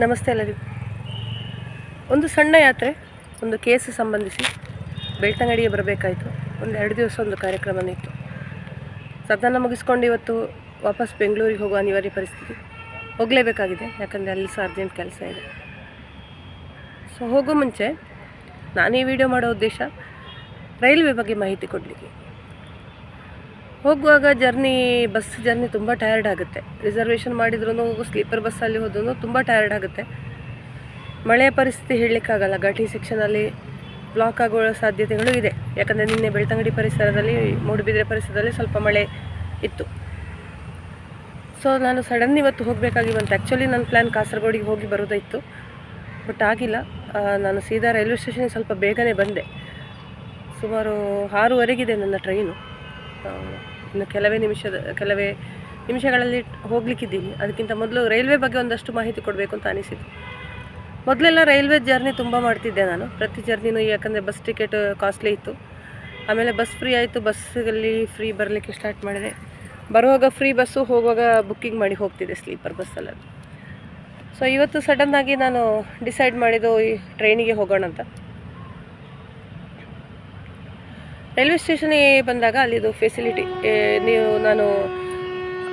ನಮಸ್ತೆ ಎಲ್ಲರಿಗೂ. ಒಂದು ಸಣ್ಣ ಯಾತ್ರೆ, ಒಂದು ಕೇಸ್ ಸಂಬಂಧಿಸಿ ಬೆಳ್ತಂಗಡಿಗೆ ಬರಬೇಕಾಯಿತು. ಒಂದು 2 ದಿವಸ ಒಂದು ಕಾರ್ಯಕ್ರಮ ಇತ್ತು. ಅದನ್ನು ಮುಗಿಸ್ಕೊಂಡು ಇವತ್ತು ವಾಪಸ್ ಬೆಂಗಳೂರಿಗೆ ಹೋಗುವ ಅನಿವಾರ್ಯ ಪರಿಸ್ಥಿತಿ. ಹೋಗಲೇಬೇಕಾಗಿದೆ, ಯಾಕಂದರೆ ಅಲ್ಲಿ ಸಹ ಅರ್ಜೆಂಟ್ ಕೆಲಸ ಇದೆ. ಸೊ ಹೋಗೋ ಮುಂಚೆ ನಾನು ಈ ವಿಡಿಯೋ ಮಾಡೋ ಉದ್ದೇಶ ರೈಲ್ವೆ ಬಗ್ಗೆ ಮಾಹಿತಿ ಕೊಡಲಿಕ್ಕೆ. ಹೋಗುವಾಗ ಬಸ್ ಜರ್ನಿ ತುಂಬ ಟಯರ್ಡ್ ಆಗುತ್ತೆ. ರಿಸರ್ವೇಷನ್ ಮಾಡಿದ್ರೂ ಸ್ಲೀಪರ್ ಬಸ್ಸಲ್ಲಿ ಹೋದ್ರೂ ತುಂಬ ಟಯರ್ಡ್ ಆಗುತ್ತೆ. ಮಳೆಯ ಪರಿಸ್ಥಿತಿ ಹೇಳಲಿಕ್ಕಾಗಲ್ಲ. ಘಾಟಿ ಸೆಕ್ಷನಲ್ಲಿ ಬ್ಲಾಕ್ ಆಗೋ ಸಾಧ್ಯತೆಗಳು ಇದೆ. ಯಾಕಂದರೆ ನಿನ್ನೆ ಬೆಳ್ತಂಗಡಿ ಪರಿಸರದಲ್ಲಿ, ಮೂಡುಬಿದಿರೆ ಪರಿಸರದಲ್ಲಿ ಸ್ವಲ್ಪ ಮಳೆ ಇತ್ತು. ಸೊ ನಾನು ಸಡನ್ ಇವತ್ತು ಹೋಗಬೇಕಾಗಿ ಬಂತು. ಆ್ಯಕ್ಚುಲಿ ನನ್ನ ಪ್ಲ್ಯಾನ್ ಕಾಸರಗೋಡಿಗೆ ಹೋಗಿ ಬರೋದಾಯಿತು, ಬಟ್ ಆಗಿಲ್ಲ. ನಾನು ಸೀದಾ ರೈಲ್ವೆ ಸ್ಟೇಷನ್ಗೆ ಸ್ವಲ್ಪ ಬೇಗನೆ ಬಂದೆ. ಸುಮಾರು 6:15 ನನ್ನ ಟ್ರೈನು. ಇನ್ನು ಕೆಲವೇ ನಿಮಿಷಗಳಲ್ಲಿ ಹೋಗ್ಲಿಕ್ಕಿದ್ದೀನಿ. ಅದಕ್ಕಿಂತ ಮೊದಲು ರೈಲ್ವೆ ಬಗ್ಗೆ ಒಂದಷ್ಟು ಮಾಹಿತಿ ಕೊಡಬೇಕು ಅಂತ ಅನಿಸಿತು. ಮೊದಲೆಲ್ಲ ರೈಲ್ವೆ ಜರ್ನಿ ತುಂಬ ಮಾಡ್ತಿದ್ದೆ ನಾನು, ಪ್ರತಿ ಜರ್ನಿನೂ. ಯಾಕಂದರೆ ಬಸ್ ಟಿಕೆಟ್ ಕಾಸ್ಟ್ಲಿ ಇತ್ತು. ಆಮೇಲೆ ಬಸ್ ಫ್ರೀ ಆಯಿತು. ಬಸ್ಸಲ್ಲಿ ಫ್ರೀ ಬರಲಿಕ್ಕೆ ಸ್ಟಾರ್ಟ್ ಮಾಡಿದೆ. ಬರುವಾಗ ಫ್ರೀ ಬಸ್ಸು, ಹೋಗುವಾಗ ಬುಕ್ಕಿಂಗ್ ಮಾಡಿ ಹೋಗ್ತಿದ್ದೆ ಸ್ಲೀಪರ್ ಬಸ್ಸಲ್ಲಿ. ಸೊ ಇವತ್ತು ಸಡನ್ನಾಗಿ ನಾನು ಡಿಸೈಡ್ ಮಾಡಿದ್ದು ಈ ಟ್ರೈನಿಗೆ ಹೋಗೋಣ ಅಂತ. ರೈಲ್ವೆ ಸ್ಟೇಷನಿಗೆ ಬಂದಾಗ ಅಲ್ಲಿದು ಫೆಸಿಲಿಟಿ, ನಾನು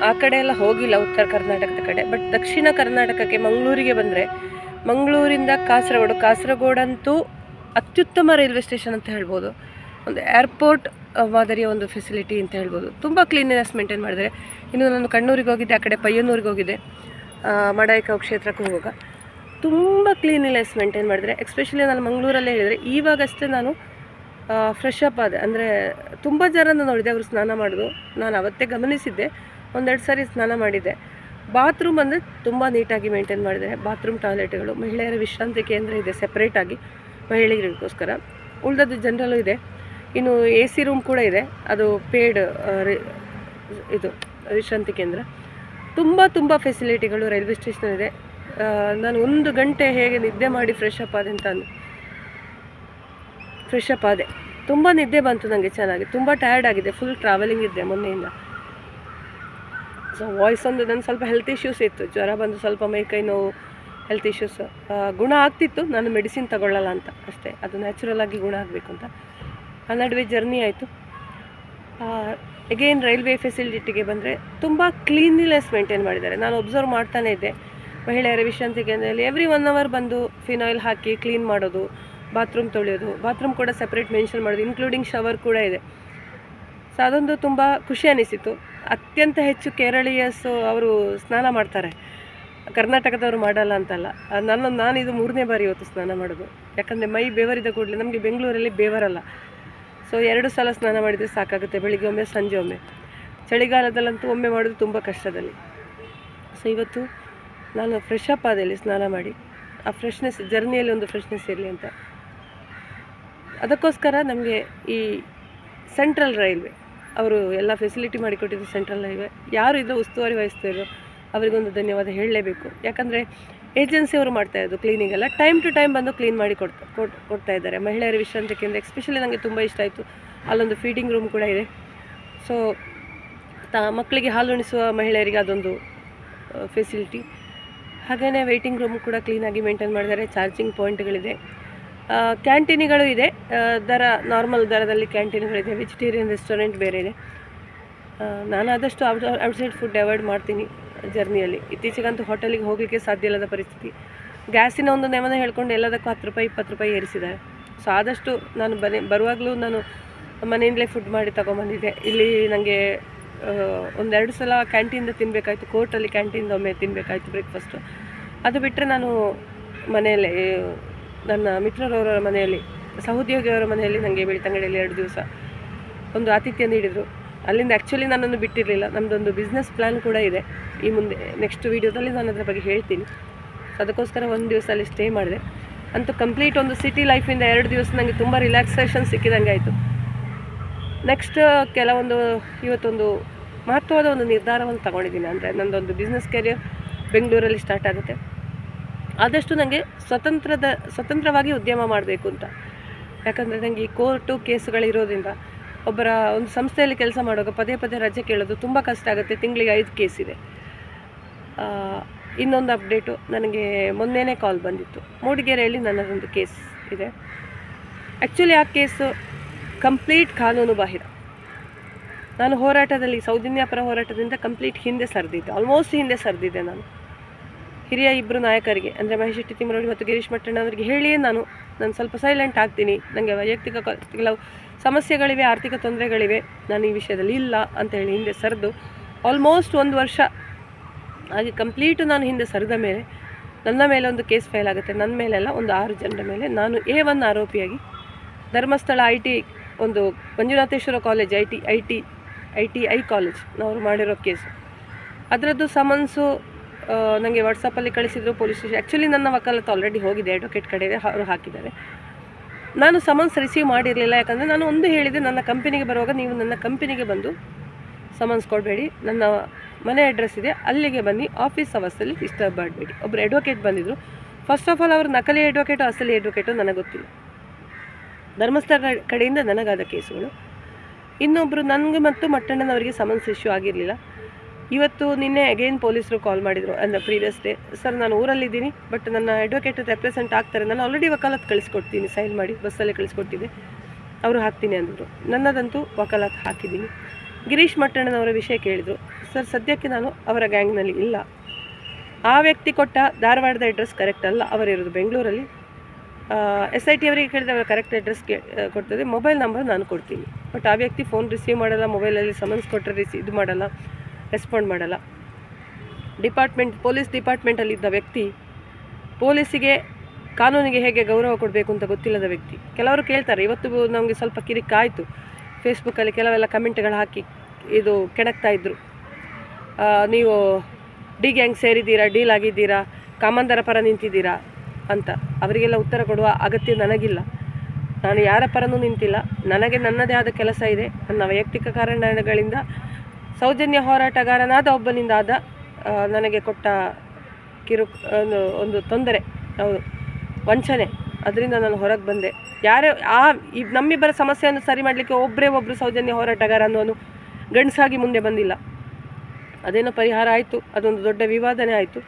ಆ ಕಡೆ ಎಲ್ಲ ಹೋಗಿಲ್ಲ, ಉತ್ತರ ಕರ್ನಾಟಕದ ಕಡೆ. ಬಟ್ ದಕ್ಷಿಣ ಕರ್ನಾಟಕಕ್ಕೆ ಮಂಗಳೂರಿಗೆ ಬಂದರೆ, ಮಂಗಳೂರಿಂದ ಕಾಸರಗೋಡಂತೂ ಅತ್ಯುತ್ತಮ ರೈಲ್ವೆ ಸ್ಟೇಷನ್ ಅಂತ ಹೇಳ್ಬೋದು. ಒಂದು ಏರ್ಪೋರ್ಟ್ ಮಾದರಿಯ ಒಂದು ಫೆಸಿಲಿಟಿ ಅಂತ ಹೇಳ್ಬೋದು. ತುಂಬ ಕ್ಲೀನ್ನೆಸ್ ಮೇಂಟೈನ್ ಮಾಡಿದರೆ. ಇನ್ನು ನಾನು ಕಣ್ಣೂರಿಗೆ ಹೋಗಿದ್ದೆ, ಆ ಕಡೆ ಪಯ್ಯನ್ನೂರಿಗೆ ಹೋಗಿದ್ದೆ, ಮಡಾಯಿಕಾವು ಕ್ಷೇತ್ರಕ್ಕೆ ಹೋಗುವಾಗ ತುಂಬ ಕ್ಲೀನ್ನೆಸ್ ಮೇಂಟೈನ್ ಮಾಡಿದರೆ. ಎಸ್ಪೆಷಲಿ ನಾನು ಮಂಗಳೂರಲ್ಲೇ ಹೇಳಿದರೆ, ಇವಾಗಷ್ಟೇ ನಾನು ಫ್ರೆಶ್ ಅಪ್ ಆದೆ. ಅಂದರೆ ತುಂಬ ಜನನ ನೋಡಿದೆ ಅವರು ಸ್ನಾನ ಮಾಡೋದು. ನಾನು ಅವತ್ತೇ ಗಮನಿಸಿದ್ದೆ, 1-2 ಸಾರಿ ಸ್ನಾನ ಮಾಡಿದ್ದೆ. ಬಾತ್ರೂಮ್ ಅಂದರೆ ತುಂಬ ನೀಟಾಗಿ ಮೇಂಟೈನ್ ಮಾಡಿದ್ದಾರೆ. ಬಾತ್ರೂಮ್, ಟಾಯ್ಲೆಟ್ಗಳು, ಮಹಿಳೆಯರ ವಿಶ್ರಾಂತಿ ಕೇಂದ್ರ ಇದೆ ಸೆಪ್ರೇಟಾಗಿ ಮಹಿಳೆಯರಿಗೋಸ್ಕರ. ಉಳಿದದ್ದು ಜನರಲ್ಲೂ ಇದೆ. ಇನ್ನು AC ರೂಮ್ ಕೂಡ ಇದೆ, ಅದು ಪೇಯ್ಡ್ ಇದು ವಿಶ್ರಾಂತಿ ಕೇಂದ್ರ. ತುಂಬ ಫೆಸಿಲಿಟಿಗಳು ರೈಲ್ವೆ ಸ್ಟೇಷನ್ ಇದೆ. ನಾನು 1 ಗಂಟೆ ಹೇಗೆ ನಿದ್ದೆ ಮಾಡಿ ಫ್ರೆಶ್ ಅಪ್ ಆದೆ. ತುಂಬ ನಿದ್ದೆ ಬಂತು ನನಗೆ ಚೆನ್ನಾಗಿ. ತುಂಬ ಟಯರ್ಡ್ ಆಗಿದೆ, ಫುಲ್ ಟ್ರಾವೆಲಿಂಗ್ ಇದ್ದೆ ಮೊನ್ನೆಯಿಂದ. ಸೊ ವಾಯ್ಸ್ ಒಂದು, ನನ್ನ ಸ್ವಲ್ಪ ಹೆಲ್ತ್ ಇಶ್ಯೂಸ್ ಇತ್ತು. ಜ್ವರ ಬಂದು ಸ್ವಲ್ಪ ಮೈಕೈ ನೋವು, ಹೆಲ್ತ್ ಇಶ್ಯೂಸ್ ಗುಣ ಆಗ್ತಿತ್ತು. ನಾನು ಮೆಡಿಸಿನ್ ತಗೊಳ್ಳಲ್ಲ ಅಂತ ಅಷ್ಟೇ, ಅದು ನ್ಯಾಚುರಲ್ ಆಗಿ ಗುಣ ಆಗಬೇಕು ಅಂತ. ಆ ನಡುವೆ ಜರ್ನಿ ಆಯಿತು. ಅಗೇನ್ ರೈಲ್ವೆ ಫೆಸಿಲಿಟಿಗೆ ಬಂದರೆ ತುಂಬ ಕ್ಲೀನ್ನೆಸ್ ಮೇಂಟೈನ್ ಮಾಡಿದ್ದಾರೆ. ನಾನು ಒಬ್ಸರ್ವ್ ಮಾಡ್ತಾನೆ ಇದ್ದೆ. ಮಹಿಳೆಯರ ವಿಶ್ರಾಂತಿ ಕೇಂದ್ರದಲ್ಲಿ ಎವ್ರಿ 1 ಅವರ್ ಬಂದು ಫಿನಾಯಿಲ್ ಹಾಕಿ ಕ್ಲೀನ್ ಮಾಡೋದು, ಬಾತ್ರೂಮ್ ತೊಳೆಯೋದು, ಬಾತ್ರೂಮ್ ಕೂಡ ಸಪ್ರೇಟ್ ಮೆನ್ಷನ್ ಮಾಡೋದು, ಇನ್ಕ್ಲೂಡಿಂಗ್ ಶವರ್ ಕೂಡ ಇದೆ. ಸೊ ಅದೊಂದು ತುಂಬ ಖುಷಿ ಅನಿಸಿತು. ಅತ್ಯಂತ ಹೆಚ್ಚು ಕೇರಳೀಯಸು ಅವರು ಸ್ನಾನ ಮಾಡ್ತಾರೆ, ಕರ್ನಾಟಕದವರು ಮಾಡಲ್ಲ ಅಂತಲ್ಲ. ನಾನಿದು 3ನೇ ಬಾರಿ ಇವತ್ತು ಸ್ನಾನ ಮಾಡೋದು. ಯಾಕಂದರೆ ಮೈ ಬೆವರಿದ ಕೂಡಲೇ, ನಮಗೆ ಬೆಂಗಳೂರಲ್ಲಿ ಬೆವರಲ್ಲ. ಸೊ 2 ಸಲ ಸ್ನಾನ ಮಾಡಿದರೆ ಸಾಕಾಗುತ್ತೆ, ಬೆಳಿಗ್ಗೆ ಒಮ್ಮೆ ಸಂಜೆ ಒಮ್ಮೆ. ಚಳಿಗಾಲದಲ್ಲಂತೂ ಒಮ್ಮೆ ಮಾಡೋದು ತುಂಬ ಕಷ್ಟದಲ್ಲಿ. ಸೊ ಇವತ್ತು ನಾನು ಫ್ರೆಶ್ ಅಪ್ ಆದೆ ಇಲ್ಲಿ ಸ್ನಾನ ಮಾಡಿ. ಆ ಫ್ರೆಶ್ನೆಸ್, ಜರ್ನಿಯಲ್ಲಿ ಒಂದು ಫ್ರೆಶ್ನೆಸ್ ಇರಲಿ ಅಂತ. ಅದಕ್ಕೋಸ್ಕರ ನಮಗೆ ಈ ಸೆಂಟ್ರಲ್ ರೈಲ್ವೆ ಅವರು ಎಲ್ಲ ಫೆಸಿಲಿಟಿ ಮಾಡಿಕೊಟ್ಟಿದ್ದು. ಸೆಂಟ್ರಲ್ ರೈಲ್ವೆ ಯಾರು ಇದು ಉಸ್ತುವಾರಿ ವಹಿಸ್ತಾರೋ ಅವರಿಗೊಂದು ಧನ್ಯವಾದ ಹೇಳಲೇಬೇಕು. ಯಾಕಂದರೆ ಏಜೆನ್ಸಿಯವರು ಮಾಡ್ತಾಯಿದ್ದು ಕ್ಲೀನಿಂಗೆಲ್ಲ ಟೈಮ್ ಟು ಟೈಮ್ ಬಂದು ಕ್ಲೀನ್ ಮಾಡಿ ಕೊಡ್ತಾ ಇದ್ದಾರೆ. ಮಹಿಳೆಯರ ವಿಶ್ರಾಂತಿ ಕೇಂದ್ರ ಎಸ್ಪೆಷಲಿ ನನಗೆ ತುಂಬ ಇಷ್ಟ ಆಯಿತು. ಅಲ್ಲೊಂದು ಫೀಡಿಂಗ್ ರೂಮ್ ಕೂಡ ಇದೆ. ಸೊ ಮಕ್ಕಳಿಗೆ ಹಾಲು ಉಣಿಸುವ ಮಹಿಳೆಯರಿಗೆ ಅದೊಂದು ಫೆಸಿಲಿಟಿ. ಹಾಗೆಯೇ ವೆಯ್ಟಿಂಗ್ ರೂಮ್ ಕೂಡ ಕ್ಲೀನಾಗಿ ಮೇಂಟೈನ್ ಮಾಡಿದ್ದಾರೆ. ಚಾರ್ಜಿಂಗ್ ಪಾಯಿಂಟ್ಗಳಿದೆ, ಕ್ಯಾಂಟೀನ್ಗಳು ಇದೆ. ನಾರ್ಮಲ್ ದರದಲ್ಲಿ ಕ್ಯಾಂಟೀನ್ಗಳಿದೆ. ವೆಜಿಟೇರಿಯನ್ ರೆಸ್ಟೋರೆಂಟ್ ಬೇರೆ ಇದೆ. ನಾನು ಆದಷ್ಟು ಔಟ್ಸೈಡ್ ಫುಡ್ ಅವಾಯ್ಡ್ ಮಾಡ್ತೀನಿ ಜರ್ನಿಯಲ್ಲಿ. ಇತ್ತೀಚೆಗಂತೂ ಹೋಟೆಲಿಗೆ ಹೋಗಲಿಕ್ಕೆ ಸಾಧ್ಯ ಇಲ್ಲದ ಪರಿಸ್ಥಿತಿ. ಗ್ಯಾಸಿನ ಒಂದು ನೆಮನ ಹೇಳ್ಕೊಂಡು ಎಲ್ಲದಕ್ಕೂ 10 ರೂಪಾಯಿ 20 ರೂಪಾಯಿ ಏರಿಸಿದ್ದಾರೆ. ಸೊ ಆದಷ್ಟು ನಾನು ಬರುವಾಗಲೂ ನಾನು ಮನೆಯಿಂದಲೇ ಫುಡ್ ಮಾಡಿ ತೊಗೊಂಬಂದಿದ್ದೆ. ಇಲ್ಲಿ ನನಗೆ 1-2 ಸಲ ಕ್ಯಾಂಟೀನ್ದು ತಿನ್ನಬೇಕಾಯ್ತು. ಕೋರ್ಟಲ್ಲಿ ಕ್ಯಾಂಟೀನ್ದು ಒಮ್ಮೆ ತಿನ್ನಬೇಕಾಯ್ತು ಬ್ರೇಕ್ಫಾಸ್ಟು. ಅದು ಬಿಟ್ಟರೆ ನಾನು ಮನೆಯಲ್ಲೇ, ನನ್ನ ಮಿತ್ರರವರ ಮನೆಯಲ್ಲಿ, ಸಹೋದ್ಯೋಗಿಯವರ ಮನೆಯಲ್ಲಿ ನನಗೆ ಬೆಳ್ತಂಗಡಿಯಲ್ಲಿ 2 ದಿವಸ ಒಂದು ಆತಿಥ್ಯ ನೀಡಿದರು. ಅಲ್ಲಿಂದ ಆ್ಯಕ್ಚುಲಿ ನನ್ನನ್ನು ಬಿಟ್ಟಿರಲಿಲ್ಲ. ನಮ್ಮದೊಂದು ಬಿಸ್ನೆಸ್ ಪ್ಲ್ಯಾನ್ ಕೂಡ ಇದೆ. ಈ ಮುಂದೆ ನೆಕ್ಸ್ಟ್ ವೀಡಿಯೋದಲ್ಲಿ ನಾನು ಅದರ ಬಗ್ಗೆ ಹೇಳ್ತೀನಿ. ಸೊ ಅದಕ್ಕೋಸ್ಕರ 1 ದಿವಸ ಅಲ್ಲಿ ಸ್ಟೇ ಮಾಡಿದೆ. ಅಂತೂ ಕಂಪ್ಲೀಟ್ ಒಂದು ಸಿಟಿ ಲೈಫಿಂದ 2 ದಿವಸ ನನಗೆ ತುಂಬ ರಿಲ್ಯಾಕ್ಸೇಷನ್ ಸಿಕ್ಕಿದಂಗೆ ಆಯಿತು. ನೆಕ್ಸ್ಟ್ ಇವತ್ತೊಂದು ಮಹತ್ವದ ಒಂದು ನಿರ್ಧಾರವನ್ನು ತಗೊಂಡಿದ್ದೀನಿ. ಅಂದರೆ ನನ್ನದೊಂದು ಬಿಸ್ನೆಸ್ ಕೆರಿಯರ್ ಬೆಂಗಳೂರಲ್ಲಿ ಸ್ಟಾರ್ಟ್ ಆಗುತ್ತೆ. ಆದಷ್ಟು ನನಗೆ ಸ್ವತಂತ್ರವಾಗಿ ಉದ್ಯಮ ಮಾಡಬೇಕು ಅಂತ. ಯಾಕಂದರೆ ನನಗೆ ಈ ಕೋರ್ಟು ಕೇಸುಗಳಿರೋದ್ರಿಂದ ಒಬ್ಬರ ಒಂದು ಸಂಸ್ಥೆಯಲ್ಲಿ ಕೆಲಸ ಮಾಡುವಾಗ ಪದೇ ರಜೆ ಕೇಳೋದು ತುಂಬ ಕಷ್ಟ ಆಗುತ್ತೆ. ತಿಂಗಳಿಗೆ 5 ಕೇಸ್ ಇದೆ. ಇನ್ನೊಂದು ಅಪ್ಡೇಟು, ನನಗೆ ಮೊನ್ನೆನೇ ಕಾಲ್ ಬಂದಿತ್ತು. ಮೂಡಿಗೆರೆಯಲ್ಲಿ ನನ್ನದೊಂದು ಕೇಸ್ ಇದೆ. ಆ್ಯಕ್ಚುಲಿ ಆ ಕೇಸು ಕಂಪ್ಲೀಟ್ ಕಾನೂನು ಬಾಹಿರ. ನಾನು ಹೋರಾಟದಲ್ಲಿ ಸೌಜನ್ಯ ಪರ ಹೋರಾಟದಿಂದ ಕಂಪ್ಲೀಟ್ ಹಿಂದೆ ಸರಿದಿದ್ದೆ, ಆಲ್ಮೋಸ್ಟ್ ಹಿಂದೆ ಸರಿದಿದ್ದೆ. ನಾನು ಹಿರಿಯ ಇಬ್ಬರು ನಾಯಕರಿಗೆ ಅಂದರೆ ಮಹೇಶ್ ಶೆಟ್ಟಿ ತಿಮ್ಮರೋಡಿ ಮತ್ತು ಗಿರೀಶ್ ಮಟ್ಟಣ್ಣ ಅವರಿಗೆ ಹೇಳಿಯೇ ನಾನು ಸ್ವಲ್ಪ ಸೈಲೆಂಟ್ ಆಗ್ತೀನಿ, ನನಗೆ ವೈಯಕ್ತಿಕ ಕೆಲವು ಸಮಸ್ಯೆಗಳಿವೆ, ಆರ್ಥಿಕ ತೊಂದರೆಗಳಿವೆ, ನಾನು ಈ ವಿಷಯದಲ್ಲಿ ಇಲ್ಲ ಅಂತೇಳಿ ಹಿಂದೆ ಸರಿದು ಆಲ್ಮೋಸ್ಟ್ 1 ವರ್ಷ ಹಾಗೆ ಕಂಪ್ಲೀಟು ನಾನು ಹಿಂದೆ ಸರಿದ ಮೇಲೆ ನನ್ನ ಮೇಲೆ ಒಂದು ಕೇಸ್ ಫೈಲ್ ಆಗುತ್ತೆ. ನನ್ನ ಮೇಲೆಲ್ಲ ಒಂದು 6 ಜನರ ಮೇಲೆ ನಾನು A1 ಆರೋಪಿಯಾಗಿ ಧರ್ಮಸ್ಥಳ IT ಒಂದು ಮಂಜುನಾಥೇಶ್ವರ ಕಾಲೇಜ್ ITI ಕಾಲೇಜ್ ನಾವು ಮಾಡಿರೋ ಕೇಸು. ಅದರದ್ದು ಸಮನ್ಸು ನನಗೆ ವಾಟ್ಸಪ್ಪಲ್ಲಿ ಕಳಿಸಿದ್ರು ಪೊಲೀಸ್ ಸ್ಟೇಷನ್. ಆ್ಯಕ್ಚುಲಿ ನನ್ನ ವಕಾಲತ್ತು ಆಲ್ರೆಡಿ ಹೋಗಿದೆ, ಅಡ್ವೊಕೇಟ್ ಕಡೆಗೆ ಅವರು ಹಾಕಿದ್ದಾರೆ. ನಾನು ಸಮನ್ಸ್ ರಿಸೀವ್ ಮಾಡಿರಲಿಲ್ಲ, ಯಾಕಂದರೆ ನಾನು ಒಂದು ಹೇಳಿದೆ, ನನ್ನ ಕಂಪನಿಗೆ ಬರುವಾಗ ನೀವು ನನ್ನ ಕಂಪನಿಗೆ ಬಂದು ಸಮನ್ಸ್ ಕೊಡಬೇಡಿ, ನನ್ನ ಮನೆ ಅಡ್ರೆಸ್ ಇದೆ ಅಲ್ಲಿಗೆ ಬನ್ನಿ, ಆಫೀಸ್ ಅವರ್ಸಲ್ಲಿ ಡಿಸ್ಟರ್ಬ್ ಮಾಡಬೇಡಿ. ಒಬ್ಬರು ಅಡ್ವೊಕೇಟ್ ಬಂದಿದ್ದರು. ಫಸ್ಟ್ ಆಫ್ ಆಲ್ ಅವರು ನಕಲಿ ಅಡ್ವೊಕೇಟು ಅಸಲಿ ಅಡ್ವೊಕೇಟು ನನಗೆ ಗೊತ್ತಿಲ್ಲ. ಧರ್ಮಸ್ಥಳ ಕಡೆಯಿಂದ ನನಗಾದ ಕೇಸುಗಳು. ಇನ್ನೊಬ್ಬರು ನನಗೆ ಮತ್ತು ಮಟ್ಟಣ್ಣನವರಿಗೆ ಸಮನ್ಸ್ ಇಶ್ಯೂ ಆಗಿರಲಿಲ್ಲ. ಇವತ್ತು ನಿನ್ನೆ ಅಗೇನ್ ಪೊಲೀಸರು ಕಾಲ್ ಮಾಡಿದರು, ಅಂದರೆ ಪ್ರೀವಿಯಸ್ ಡೇ, ಸರ್ ನಾನು ಊರಲ್ಲಿದ್ದೀನಿ, ಬಟ್ ನನ್ನ ಅಡ್ವೊಕೇಟ್ ರೆಪ್ರೆಸೆಂಟ್ ಆಗ್ತಾರೆ, ನಾನು ಆಲ್ರೆಡಿ ವಕಾಲತ್ತು ಕಳಿಸ್ಕೊಡ್ತೀನಿ, ಸೈನ್ ಮಾಡಿ ಬಸ್ಸಲ್ಲೇ ಕಳಿಸ್ಕೊಟ್ಟಿದ್ದೆ, ಅವರು ಹಾಕ್ತೀನಿ ಅಂದರು. ನನ್ನದಂತೂ ವಕಾಲತ್ತು ಹಾಕಿದ್ದೀನಿ. ಗಿರೀಶ್ ಮಟ್ಟಣ್ಣನವರ ವಿಷಯ ಕೇಳಿದರು. ಸರ್ ಸದ್ಯಕ್ಕೆ ನಾನು ಅವರ ಗ್ಯಾಂಗ್ನಲ್ಲಿ ಇಲ್ಲ, ಆ ವ್ಯಕ್ತಿ ಕೊಟ್ಟ ಧಾರವಾಡದ ಅಡ್ರೆಸ್ ಕರೆಕ್ಟ್ ಅಲ್ಲ, ಅವರಿರೋದು ಬೆಂಗಳೂರಲ್ಲಿ. SIT ಅವರಿಗೆ ಕೇಳಿದ್ರೆ ಅವರ ಕರೆಕ್ಟ್ ಅಡ್ರೆಸ್ ಕೊಡ್ತದೆ, ಮೊಬೈಲ್ ನಂಬರ್ ನಾನು ಕೊಡ್ತೀನಿ, ಬಟ್ ಆ ವ್ಯಕ್ತಿ ಫೋನ್ ರಿಸೀವ್ ಮಾಡಲ್ಲ, ಮೊಬೈಲಲ್ಲಿ ಸಮನ್ಸ್ ಕೊಟ್ಟರೆ ಇದು ಮಾಡಲ್ಲ, ರೆಸ್ಪಾಂಡ್ ಮಾಡಲ್ಲ. ಪೊಲೀಸ್ ಡಿಪಾರ್ಟ್ಮೆಂಟಲ್ಲಿದ್ದ ವ್ಯಕ್ತಿ, ಪೊಲೀಸಿಗೆ ಕಾನೂನಿಗೆ ಹೇಗೆ ಗೌರವ ಕೊಡಬೇಕು ಅಂತ ಗೊತ್ತಿಲ್ಲದ ವ್ಯಕ್ತಿ. ಕೆಲವರು ಕೇಳ್ತಾರೆ, ಇವತ್ತು ನಮಗೆ ಸ್ವಲ್ಪ ಕಿರಿಕಾಯಿತು, ಫೇಸ್ಬುಕ್ಕಲ್ಲಿ ಕೆಲವೆಲ್ಲ ಕಮೆಂಟ್ಗಳು ಹಾಕಿ ಇದು ಕೆಣಕ್ತಾಯಿದ್ರು, ನೀವು ಡಿ ಗ್ಯಾಂಗ್ ಸೇರಿದ್ದೀರಾ, ಡೀಲ್ ಆಗಿದ್ದೀರಾ, ಕಾಮಂದರ ಪರ ನಿಂತಿದ್ದೀರಾ ಅಂತ. ಅವರಿಗೆಲ್ಲ ಉತ್ತರ ಕೊಡುವ ಅಗತ್ಯ ನನಗಿಲ್ಲ. ನಾನು ಯಾರ ಪರನೂ ನಿಂತಿಲ್ಲ. ನನಗೆ ನನ್ನದೇ ಆದ ಕೆಲಸ ಇದೆ. ನನ್ನ ವೈಯಕ್ತಿಕ ಕಾರಣಗಳಿಂದ ಸೌಜನ್ಯ ಹೋರಾಟಗಾರನಾದ ಒಬ್ಬನಿಂದಾದ ನನಗೆ ಕೊಟ್ಟ ಒಂದು ತೊಂದರೆ, ವಂಚನೆ, ಅದರಿಂದ ನಾನು ಹೊರಗೆ ಬಂದೆ. ಯಾರೇ ನಮ್ಮಿಬ್ಬರ ಸಮಸ್ಯೆಯನ್ನು ಸರಿ ಮಾಡಲಿಕ್ಕೆ ಒಬ್ಬರು ಸೌಜನ್ಯ ಹೋರಾಟಗಾರ ಅನ್ನೋನು ಗಂಡಸಾಗಿ ಮುಂದೆ ಬಂದಿಲ್ಲ. ಅದೇನೋ ಪರಿಹಾರ ಆಯಿತು, ಅದೊಂದು ದೊಡ್ಡ ವಿವಾದನೆ ಆಯಿತು.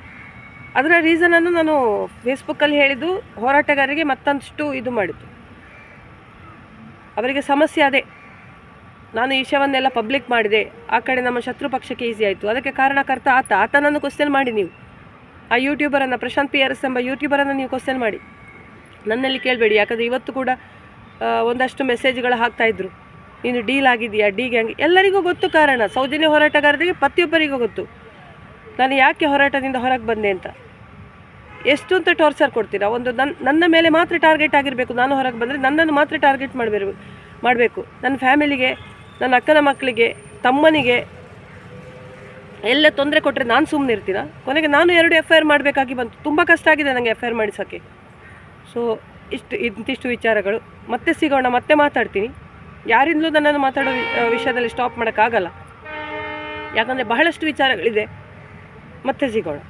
ಅದರ ರೀಸನನ್ನು ನಾನು ಫೇಸ್ಬುಕ್ಕಲ್ಲಿ ಹೇಳಿದ್ದು ಹೋರಾಟಗಾರರಿಗೆ ಮತ್ತಷ್ಟು ಇದು ಮಾಡಿತು. ಅವರಿಗೆ ಸಮಸ್ಯೆ ಅದೇ, ನಾನು ಈ ವಿಷಯವನ್ನೆಲ್ಲ ಪಬ್ಲಿಕ್ ಮಾಡಿದೆ, ಆ ಕಡೆ ನಮ್ಮ ಶತ್ರು ಪಕ್ಷಕ್ಕೆ ಈಸಿ ಆಯಿತು. ಅದಕ್ಕೆ ಕಾರಣಕರ್ತ ಆತನನ್ನು ಕ್ವಶ್ಚನ್ ಮಾಡಿ ನೀವು, ಆ ಯೂಟ್ಯೂಬರನ್ನು ಪ್ರಶಾಂತ್ PRS ಎಂಬ ಯೂಟ್ಯೂಬರನ್ನು ನೀವು ಕ್ವಶ್ಚನ್ ಮಾಡಿ, ನನ್ನಲ್ಲಿ ಕೇಳಬೇಡಿ. ಯಾಕಂದರೆ ಇವತ್ತು ಕೂಡ ಒಂದಷ್ಟು ಮೆಸೇಜ್ಗಳು ಹಾಕ್ತಾಯಿದ್ರು, ನೀನು ಡೀಲ್ ಆಗಿದೆಯಾ, ಡಿ ಗ್ಯಾಂಗ್. ಎಲ್ಲರಿಗೂ ಗೊತ್ತು ಕಾರಣ, ಸೌಜನ್ಯ ಹೋರಾಟಗಾರರಿಗೆ ಪ್ರತಿಯೊಬ್ಬರಿಗೂ ಗೊತ್ತು ನಾನು ಯಾಕೆ ಹೋರಾಟದಿಂದ ಹೊರಗೆ ಬಂದೆ ಅಂತ. ಎಷ್ಟು ಅಂತ ಟಾರ್ಚರ್ ಕೊಡ್ತೀರಾ? ಒಂದು ನನ್ನ ಮೇಲೆ ಮಾತ್ರ ಟಾರ್ಗೆಟ್ ಆಗಿರಬೇಕು. ನಾನು ಹೊರಗೆ ಬಂದರೆ ನನ್ನನ್ನು ಮಾತ್ರ ಟಾರ್ಗೆಟ್ ಮಾಡಬೇಕು. ನನ್ನ ಫ್ಯಾಮಿಲಿಗೆ, ನನ್ನ ಅಕ್ಕನ ಮಕ್ಕಳಿಗೆ, ತಮ್ಮನಿಗೆ ಎಲ್ಲ ತೊಂದರೆ ಕೊಟ್ಟರೆ ನಾನು ಸುಮ್ಮನೆ ಇರ್ತೀನ? ಕೊನೆಗೆ ನಾನು 2 FIR ಮಾಡಬೇಕಾಗಿ ಬಂತು. ತುಂಬ ಕಷ್ಟ ಆಗಿದೆ ನನಗೆ FIR ಮಾಡಿಸೋಕ್ಕೆ. ಸೊ ಇಂತಿಷ್ಟು ವಿಚಾರಗಳು. ಮತ್ತೆ ಸಿಗೋಣ, ಮತ್ತೆ ಮಾತಾಡ್ತೀನಿ. ಯಾರಿಂದಲೂ ನನ್ನನ್ನು ಮಾತಾಡೋ ವಿಷಯದಲ್ಲಿ ಸ್ಟಾಪ್ ಮಾಡೋಕ್ಕಾಗಲ್ಲ, ಯಾಕಂದರೆ ಬಹಳಷ್ಟು ವಿಚಾರಗಳಿದೆ. ಮತ್ತೆ ಸಿಗೋಣ.